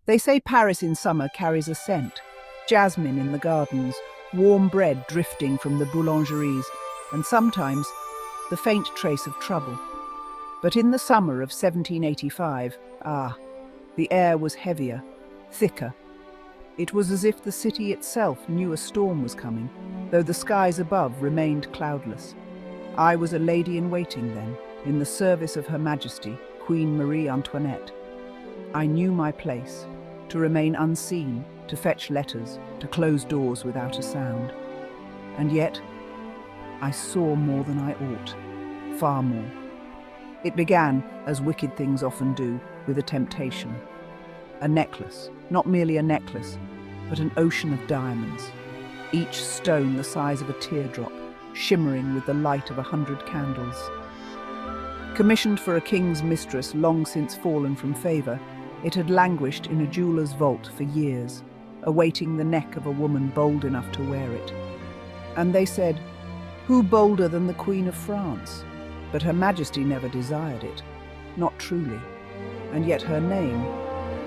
They say Paris in summer carries a scent. Jasmine in the gardens, warm bread drifting from the boulangeries, and sometimes the faint trace of trouble. But in the summer of 1785, the air was heavier, thicker. It was as if the city itself knew a storm was coming, though the skies above remained cloudless. I was a lady in waiting then, in the service of Her Majesty, Queen Marie Antoinette. I knew my place, to remain unseen, to fetch letters, to close doors without a sound. And yet, I saw more than I ought, far more. It began, as wicked things often do, with a temptation. A necklace, not merely a necklace, but an ocean of diamonds, each stone the size of a teardrop, shimmering with the light of 100 candles. Commissioned for a king's mistress long since fallen from favour, it had languished in a jeweller's vault for years, awaiting the neck of a woman bold enough to wear it. And they said, who bolder than the Queen of France? But Her Majesty never desired it, not truly. And yet her name,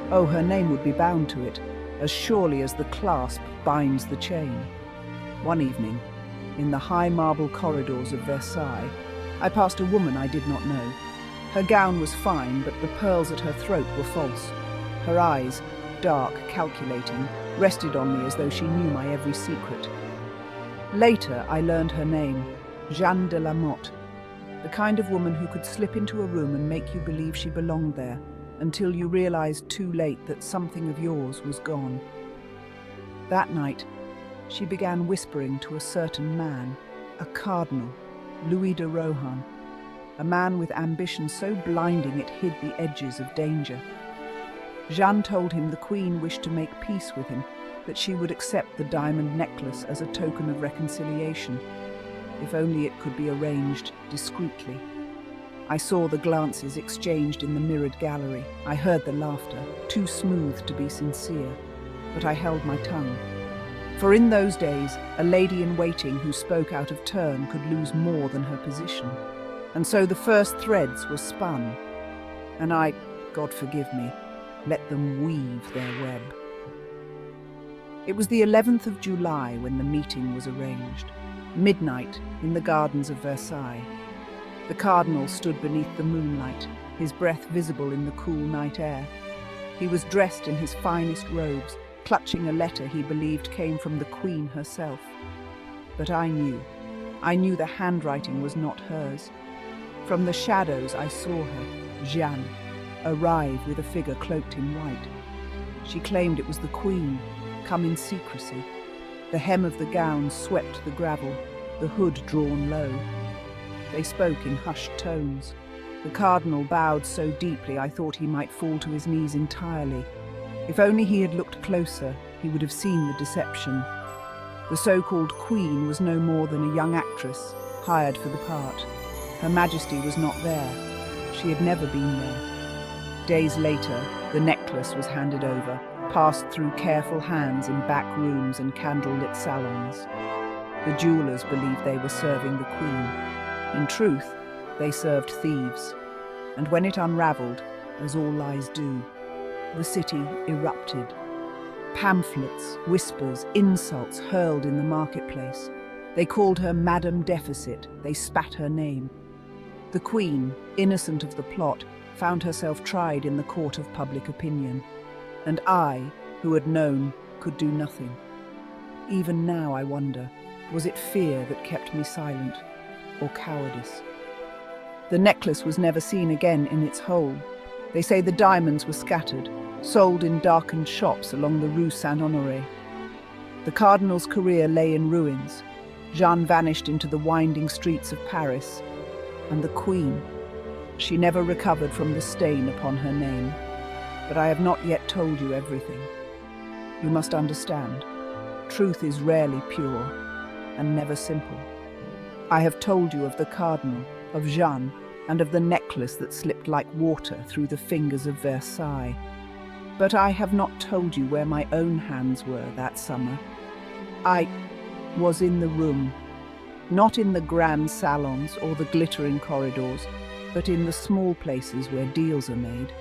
her name would be bound to it, as surely as the clasp binds the chain. One evening, in the high marble corridors of Versailles, I passed a woman I did not know. Her gown was fine, but the pearls at her throat were false. Her eyes, dark, calculating, rested on me as though she knew my every secret. Later, I learned her name, Jeanne de la Motte, the kind of woman who could slip into a room and make you believe she belonged there, until you realized too late that something of yours was gone. That night, she began whispering to a certain man, a cardinal, Louis de Rohan, a man with ambition so blinding it hid the edges of danger. Jeanne told him the Queen wished to make peace with him, that she would accept the diamond necklace as a token of reconciliation, if only it could be arranged discreetly. I saw the glances exchanged in the mirrored gallery. I heard the laughter, too smooth to be sincere, but I held my tongue. For in those days, a lady in waiting who spoke out of turn could lose more than her position. And so the first threads were spun, and I, God forgive me, let them weave their web. It was the 11th of July when the meeting was arranged. Midnight in the gardens of Versailles. The cardinal stood beneath the moonlight, his breath visible in the cool night air. He was dressed in his finest robes, clutching a letter he believed came from the Queen herself. But I knew the handwriting was not hers. From the shadows I saw her, Jeanne, arrive with a figure cloaked in white. She claimed it was the Queen, come in secrecy. The hem of the gown swept the gravel, the hood drawn low. They spoke in hushed tones. The cardinal bowed so deeply I thought he might fall to his knees entirely. If only he had looked closer, he would have seen the deception. The so-called Queen was no more than a young actress, hired for the part. Her Majesty was not there. She had never been there. Days later, the necklace was handed over, passed through careful hands in back rooms and candle-lit salons. The jewelers believed they were serving the Queen. In truth, they served thieves. And when it unraveled, as all lies do, the city erupted. Pamphlets, whispers, insults hurled in the marketplace. They called her Madame Deficit. They spat her name. The Queen, innocent of the plot, found herself tried in the court of public opinion. And I, who had known, could do nothing. Even now I wonder, was it fear that kept me silent, or cowardice? The necklace was never seen again in its whole. They say the diamonds were scattered, sold in darkened shops along the Rue Saint-Honoré. The cardinal's career lay in ruins. Jeanne vanished into the winding streets of Paris. And the Queen, she never recovered from the stain upon her name. But I have not yet told you everything. You must understand, truth is rarely pure and never simple. I have told you of the cardinal, of Jeanne, and of the necklace that slipped like water through the fingers of Versailles. But I have not told you where my own hands were that summer. I was in the room, not in the grand salons or the glittering corridors, but in the small places where deals are made.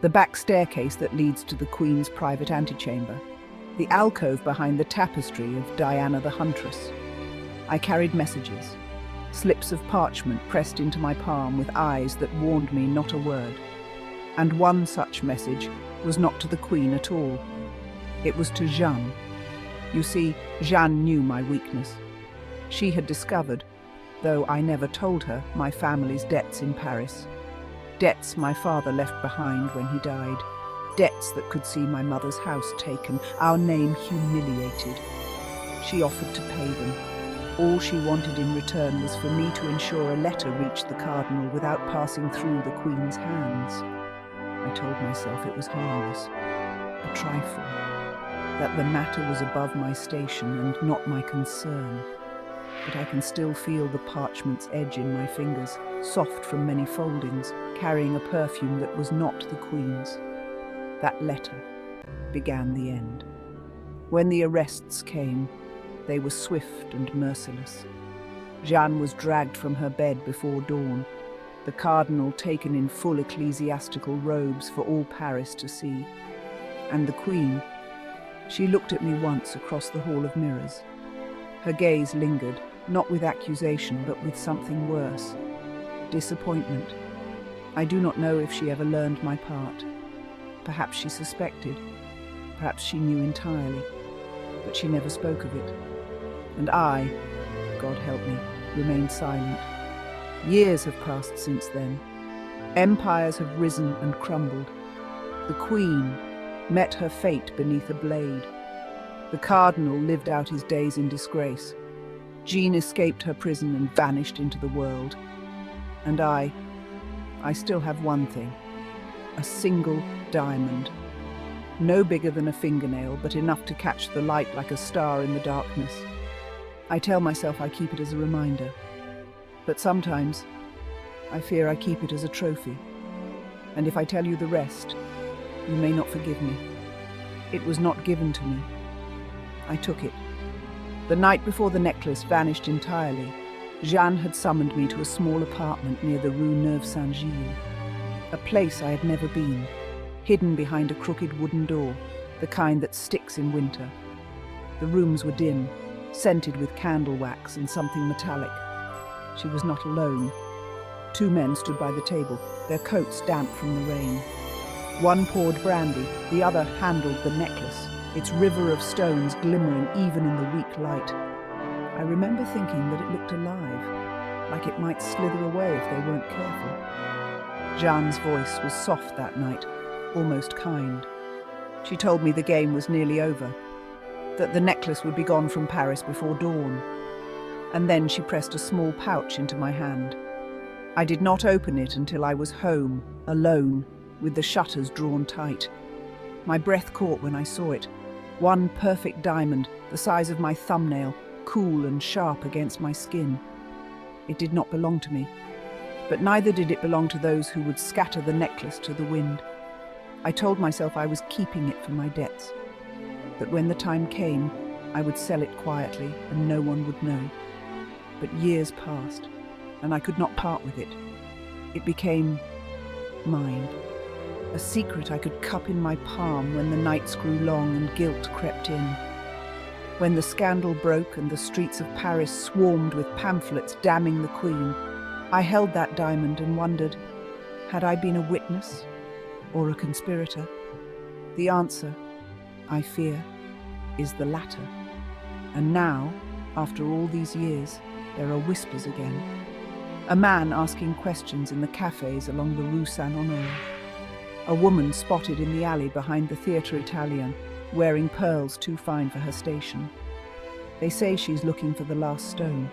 The back staircase that leads to the Queen's private antechamber. The alcove behind the tapestry of Diana the Huntress. I carried messages, slips of parchment pressed into my palm with eyes that warned me not a word. And one such message was not to the Queen at all. It was to Jeanne. You see, Jeanne knew my weakness. She had discovered, though I never told her, my family's debts in Paris. Debts my father left behind when he died. Debts that could see my mother's house taken, our name humiliated. She offered to pay them. All she wanted in return was for me to ensure a letter reached the cardinal without passing through the Queen's hands. I told myself it was harmless, a trifle, that the matter was above my station and not my concern. But I can still feel the parchment's edge in my fingers, soft from many foldings, carrying a perfume that was not the Queen's. That letter began the end. When the arrests came, they were swift and merciless. Jeanne was dragged from her bed before dawn, the cardinal taken in full ecclesiastical robes for all Paris to see. And the Queen, she looked at me once across the hall of mirrors. Her gaze lingered, not with accusation, but with something worse. Disappointment. I do not know if she ever learned my part. Perhaps she suspected. Perhaps she knew entirely. But she never spoke of it. And I, God help me, remained silent. Years have passed since then. Empires have risen and crumbled. The Queen met her fate beneath a blade. The cardinal lived out his days in disgrace. Jean escaped her prison and vanished into the world. And I still have one thing. A single diamond. No bigger than a fingernail, but enough to catch the light like a star in the darkness. I tell myself I keep it as a reminder. But sometimes, I fear I keep it as a trophy. And if I tell you the rest, you may not forgive me. It was not given to me. I took it. The night before the necklace vanished entirely, Jeanne had summoned me to a small apartment near the Rue Neuve Saint-Gilles. A place I had never been, hidden behind a crooked wooden door, the kind that sticks in winter. The rooms were dim, scented with candle wax and something metallic. She was not alone. Two men stood by the table, their coats damp from the rain. One poured brandy, the other handled the necklace, its river of stones glimmering even in the weak light. I remember thinking that it looked alive, like it might slither away if they weren't careful. Jeanne's voice was soft that night, almost kind. She told me the game was nearly over, that the necklace would be gone from Paris before dawn. And then she pressed a small pouch into my hand. I did not open it until I was home, alone, with the shutters drawn tight. My breath caught when I saw it. One perfect diamond, the size of my thumbnail, cool and sharp against my skin. It did not belong to me, but neither did it belong to those who would scatter the necklace to the wind. I told myself I was keeping it for my debts, that when the time came, I would sell it quietly and no one would know. But years passed, and I could not part with it. It became mine. A secret I could cup in my palm when the nights grew long and guilt crept in. When the scandal broke and the streets of Paris swarmed with pamphlets damning the Queen, I held that diamond and wondered, had I been a witness or a conspirator? The answer, I fear, is the latter. And now, after all these years, there are whispers again. A man asking questions in the cafes along the Rue Saint-Honore. A woman spotted in the alley behind the Theatre Italien, wearing pearls too fine for her station. They say she's looking for the last stone,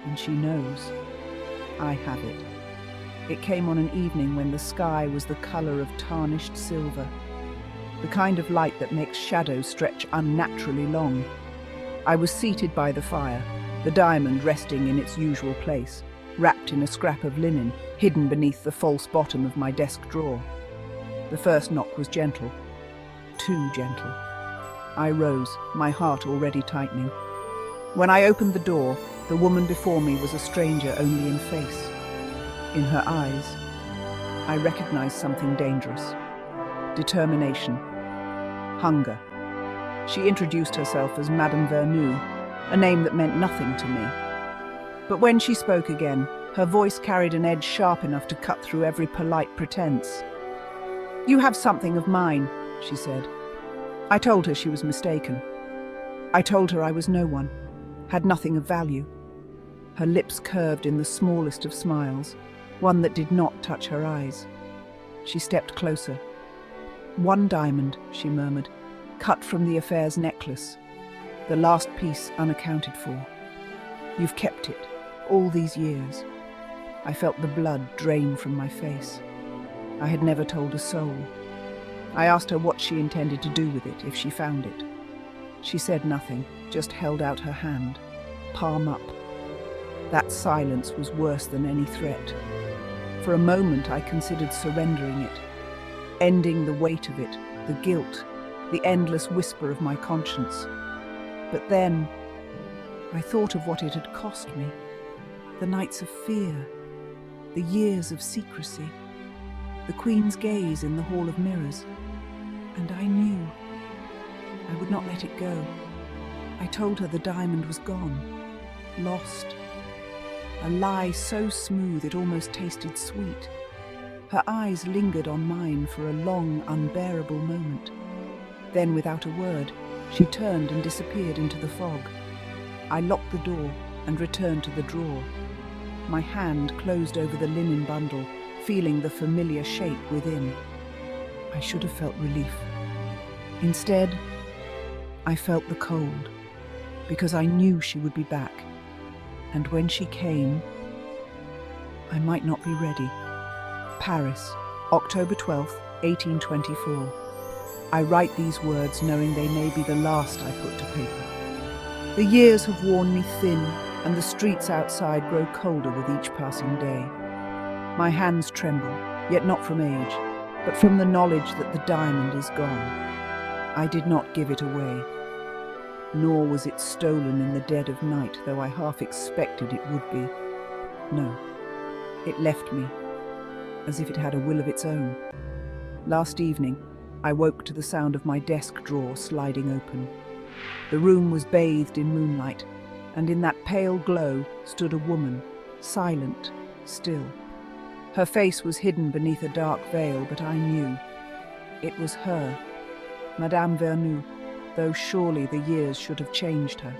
and she knows. I have it. It came on an evening when the sky was the colour of tarnished silver, the kind of light that makes shadows stretch unnaturally long. I was seated by the fire, the diamond resting in its usual place, wrapped in a scrap of linen, hidden beneath the false bottom of my desk drawer. The first knock was gentle, too gentle. I rose, my heart already tightening. When I opened the door, the woman before me was a stranger only in face. In her eyes, I recognized something dangerous. determination, hunger. She introduced herself as Madame Vernou, a name that meant nothing to me. But when she spoke again, her voice carried an edge sharp enough to cut through every polite pretense. "You have something of mine," she said. I told her she was mistaken. I told her I was no one, had nothing of value. Her lips curved in the smallest of smiles, one that did not touch her eyes. She stepped closer. "One diamond," she murmured, "cut from the affair's necklace. The last piece unaccounted for. You've kept it, all these years." I felt the blood drain from my face. I had never told a soul. I asked her what she intended to do with it if she found it. She said nothing, just held out her hand, palm up. That silence was worse than any threat. For a moment I considered surrendering it, ending the weight of it, the guilt, the endless whisper of my conscience. But then I thought of what it had cost me, the nights of fear, the years of secrecy, the Queen's gaze in the Hall of Mirrors, and I knew I would not let it go. I told her the diamond was gone, lost, a lie so smooth it almost tasted sweet. Her eyes lingered on mine for a long, unbearable moment. Then, without a word, she turned and disappeared into the fog. I locked the door and returned to the drawer. My hand closed over the linen bundle, feeling the familiar shape within. I should have felt relief. Instead, I felt the cold, because I knew she would be back. And when she came, I might not be ready. Paris, October 12th, 1824. I write these words knowing they may be the last I put to paper. The years have worn me thin, and the streets outside grow colder with each passing day. My hands tremble, yet not from age, but from the knowledge that the diamond is gone. I did not give it away, nor was it stolen in the dead of night, though I half expected it would be. No, it left me, as if it had a will of its own. Last evening, I woke to the sound of my desk drawer sliding open. The room was bathed in moonlight, and in that pale glow stood a woman, silent, still. Her face was hidden beneath a dark veil, but I knew. It was her, Madame Vernou, though surely the years should have changed her.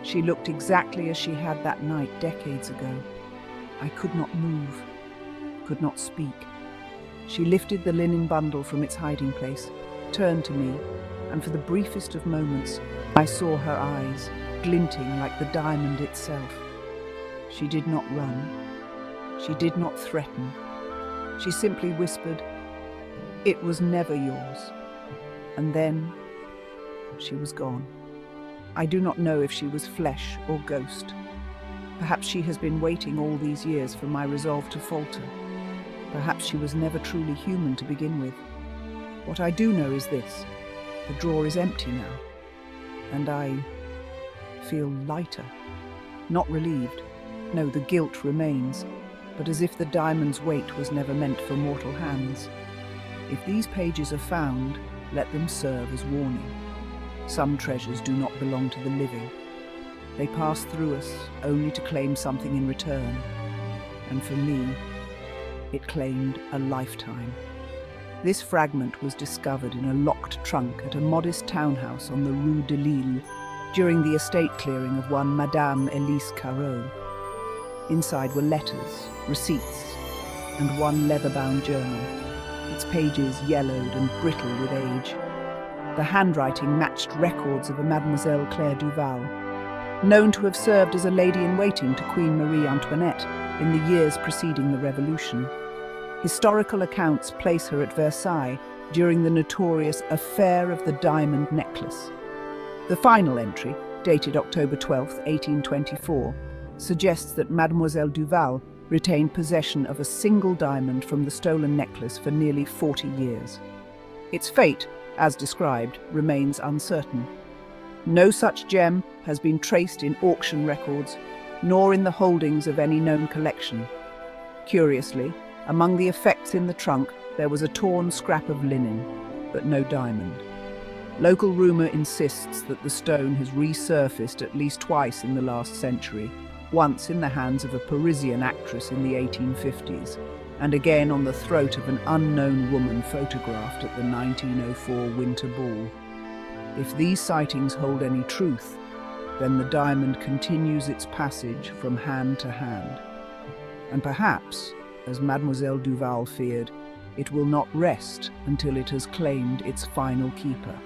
She looked exactly as she had that night decades ago. I could not move, could not speak. She lifted the linen bundle from its hiding place, turned to me, and for the briefest of moments, I saw her eyes, glinting like the diamond itself. She did not run. She did not threaten. She simply whispered, "It was never yours." And then she was gone. I do not know if she was flesh or ghost. Perhaps she has been waiting all these years for my resolve to falter. Perhaps she was never truly human to begin with. What I do know is this: the drawer is empty now, and I feel lighter. Not relieved. No, the guilt remains, but as if the diamond's weight was never meant for mortal hands. If these pages are found, let them serve as warning. Some treasures do not belong to the living. They pass through us only to claim something in return. And for me, it claimed a lifetime. This fragment was discovered in a locked trunk at a modest townhouse on the Rue de Lille during the estate clearing of one Madame Elise Carreau. Inside were letters, receipts, and one leather-bound journal, its pages yellowed and brittle with age. The handwriting matched records of a Mademoiselle Claire Duval, known to have served as a lady-in-waiting to Queen Marie Antoinette in the years preceding the Revolution. Historical accounts place her at Versailles during the notorious Affair of the Diamond Necklace. The final entry, dated October 12, 1824, suggests that Mademoiselle Duval retained possession of a single diamond from the stolen necklace for nearly 40 years. Its fate, as described, remains uncertain. No such gem has been traced in auction records, nor in the holdings of any known collection. Curiously, among the effects in the trunk There was a torn scrap of linen, but no diamond. Local rumour insists that the stone has resurfaced at least twice in the last century, once in the hands of a Parisian actress in the 1850s, and again on the throat of an unknown woman photographed at the 1904 Winter Ball. If these sightings hold any truth, then the diamond continues its passage from hand to hand. And perhaps, as Mademoiselle Duval feared, it will not rest until it has claimed its final keeper.